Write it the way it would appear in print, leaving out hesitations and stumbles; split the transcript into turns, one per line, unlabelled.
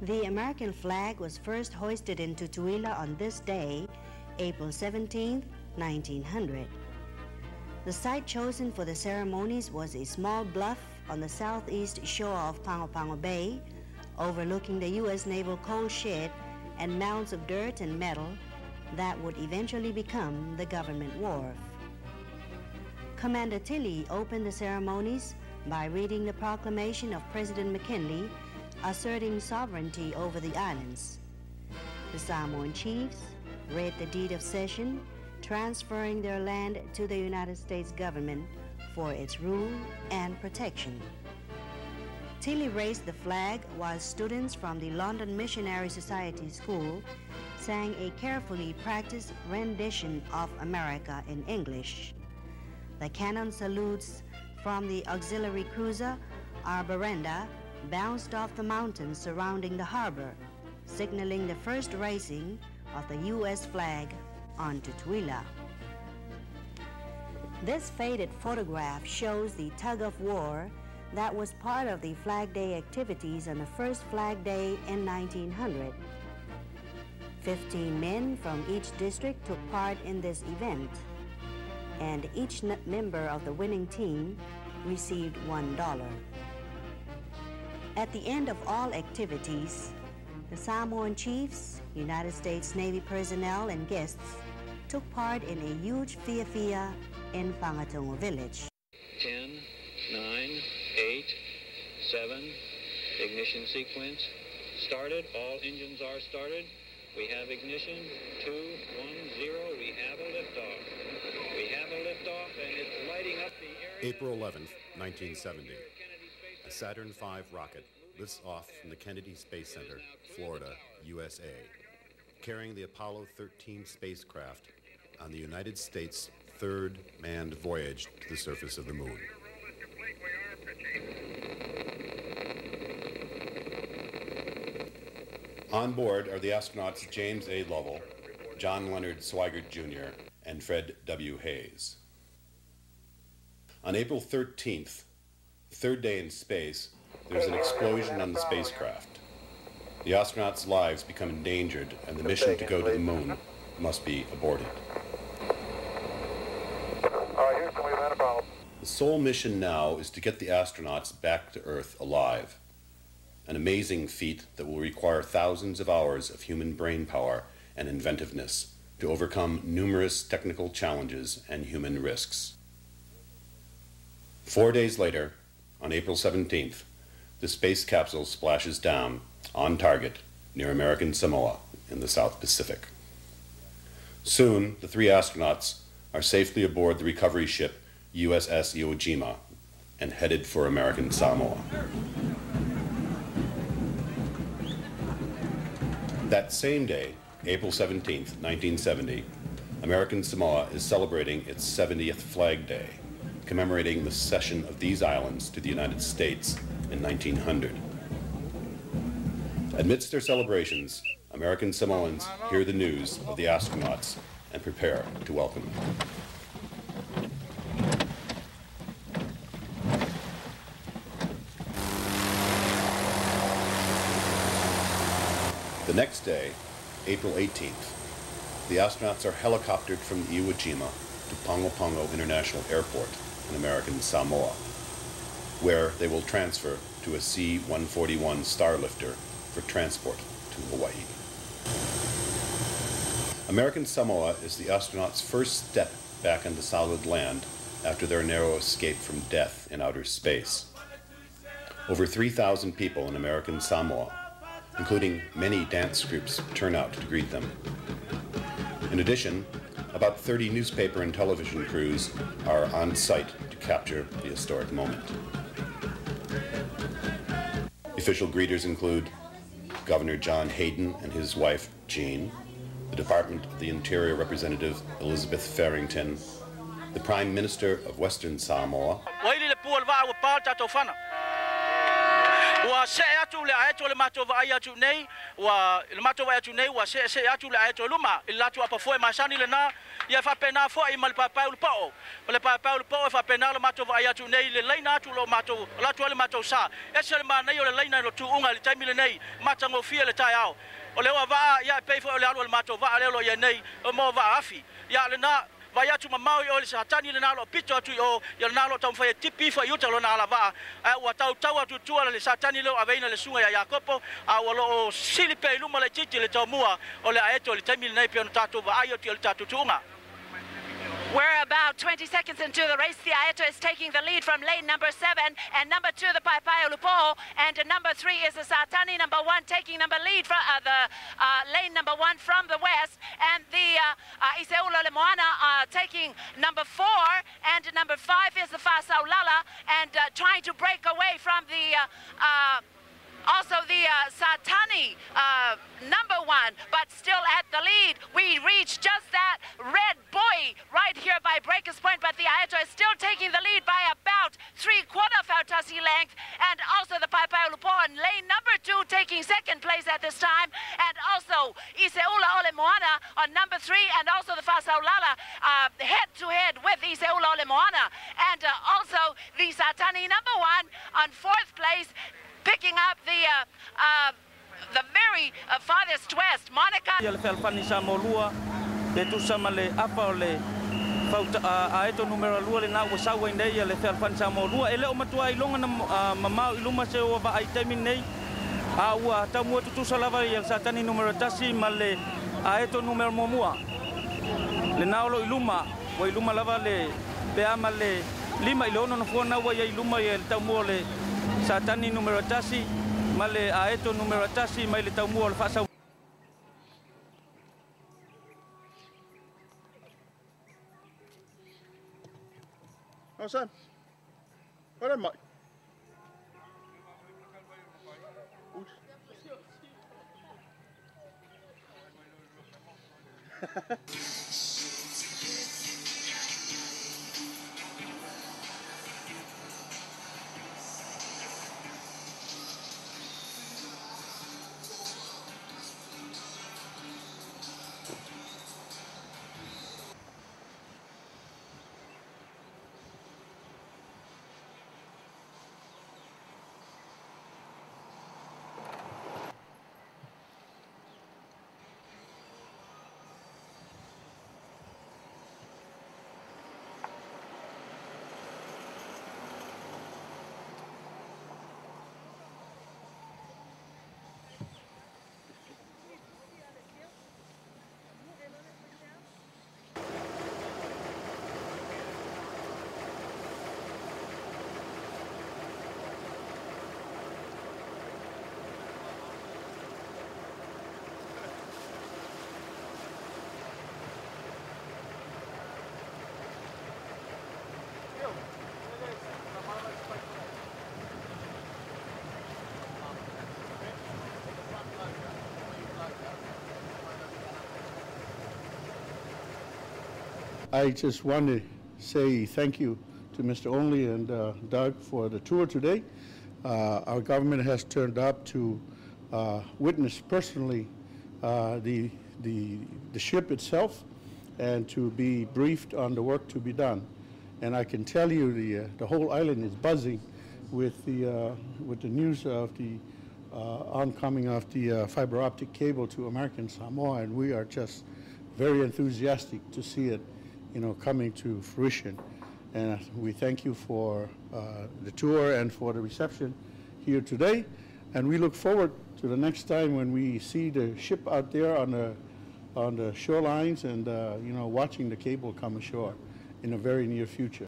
The American flag was first hoisted in Tutuila on this day, April 17, 1900. The site chosen for the ceremonies was a small bluff on the southeast shore of Pago Pago Bay, overlooking the U.S. Naval coal shed and mounds of dirt and metal that would eventually become the government wharf. Commander Tilley opened the ceremonies by reading the proclamation of President McKinley asserting sovereignty over the islands. The Samoan chiefs read the deed of cession, transferring their land to the United States government for its rule and protection. Tilley raised the flag while students from the London Missionary Society School sang a carefully practiced rendition of America in English. The cannon salutes from the auxiliary cruiser Arborenda bounced off the mountains surrounding the harbor, signaling the first raising of the U.S. flag on Tutuila. This faded photograph shows the tug of war that was part of the Flag Day activities on the first Flag Day in 1900. 15 men from each district took part in this event, and each member of the winning team received $1. At the end of all activities, the Samoan chiefs, United States Navy personnel, and guests took part in a huge fia in Pangatungo village.
10, 9, 8, 7, ignition sequence started. All engines are started. We have ignition, 2, 1, 0. We have a liftoff. We have a liftoff, and it's lighting up the area.
April 11th, 1970. A Saturn V rocket lifts off from the Kennedy Space Center, Florida, USA, carrying the Apollo 13 spacecraft on the United States' third manned voyage to the surface of the moon. On board are the astronauts James A. Lovell, John Leonard Swigert Jr., and Fred W. Hayes. On April 13th, the third day in space, there's an explosion on the spacecraft. The astronauts' lives become endangered, and the mission to go to the moon must be aborted.
Houston, we've had a problem.
The sole mission now is to get the astronauts back to Earth alive. An amazing feat that will require thousands of hours of human brain power and inventiveness to overcome numerous technical challenges and human risks. 4 days later, on April 17th, the space capsule splashes down on target near American Samoa in the South Pacific. Soon, the three astronauts are safely aboard the recovery ship USS Iwo Jima and headed for American Samoa. That same day, April 17th, 1970, American Samoa is celebrating its 70th Flag Day, commemorating the cession of these islands to the United States in 1900. Amidst their celebrations, American Samoans hear the news of the astronauts and prepare to welcome them. The next day, April 18th, the astronauts are helicoptered from Iwo Jima to Pago Pago International Airport in American Samoa, where they will transfer to a C-141 Starlifter for transport to Hawaii. American Samoa is the astronauts' first step back into solid land after their narrow escape from death in outer space. Over 3,000 people in American Samoa, including many dance groups, turn out to greet them. In addition, about 30 newspaper and television crews are on site to capture the historic moment. Official greeters include Governor John Hayden and his wife, Jean, the Department of the Interior Representative Elizabeth Farrington, the Prime Minister of Western Samoa,
Wa se atu le aeto le mato va atu nei wa le mato va atu nei wa se atu le aeto luma il latu apa foi masani le na ia fa pena foi mal papa ul pao le papa ul pao fa pena le mato va atu nei le leina atu lo mato latu le mato sa ese le mana yo le leina lo tu unga le taimi le nei mata ngo fia le tai ao o le wa va ia pe foi le alu le mato va le lo ia nei o mo va afi ia le na vai atu mamau o le satani le nalo pito atu o ia nalo tam fai tipi fa yuta lo nala va wa tau atu tua le satani lo aveina le sunga ya Jakopo a lo silipe luma le titi le tomua o le aeto le taimi nei pe tatu va ayo ti le tatu tunga.
We're about 20 seconds into the race. The Aeto is taking the lead from lane number 7 and number 2 the Paipai Lupo and number 3 is the Satani number 1 taking number lead from the lane number 1 from the west and the Iseula Lemoana taking number 4 and number 5 is the Fasaulala and trying to break away from the also the Satani number 1, but still at the lead. We reached just that red buoy right here by Breakers Point, but the Aeto is still taking the lead by about 3/4 Fautasi length, and also the Paipai Lupo in lane number 2 taking second place at this time, and also Iseula Ole Moana on number 3, and also the Fasaulala head-to-head with Iseula Ole Moana, and also the Satani number 1 on 4th place, picking up the very farthest west, Monica.
Le felfani sa molua le tu sama le apa le fauta aeto numero lua le na wa sawa nei le felfani sa molua ele o matua ilonga na mamau iluma se o va ai temi nei a ua ta mo tu salava ia Satani numero tasi male aeto numero momua le na lo iluma wa iluma lava le pe ama le lima ilono no fona wa ia iluma ia ta mo le Satani numero tasi male aeto numero tasi mai le tau mua le fasa.
Oh, Sam. Well done, Mike. I just want to say thank you to Mr. Only and Doug for the tour today. Our government has turned up to witness personally the ship itself and to be briefed on the work to be done. And I can tell you the whole island is buzzing with the news of the oncoming of the fiber optic cable to American Samoa, and we are just very enthusiastic to see it, coming to fruition. And we thank you for the tour and for the reception here today. And we look forward to the next time when we see the ship out there on the shorelines and watching the cable come ashore in a very near future.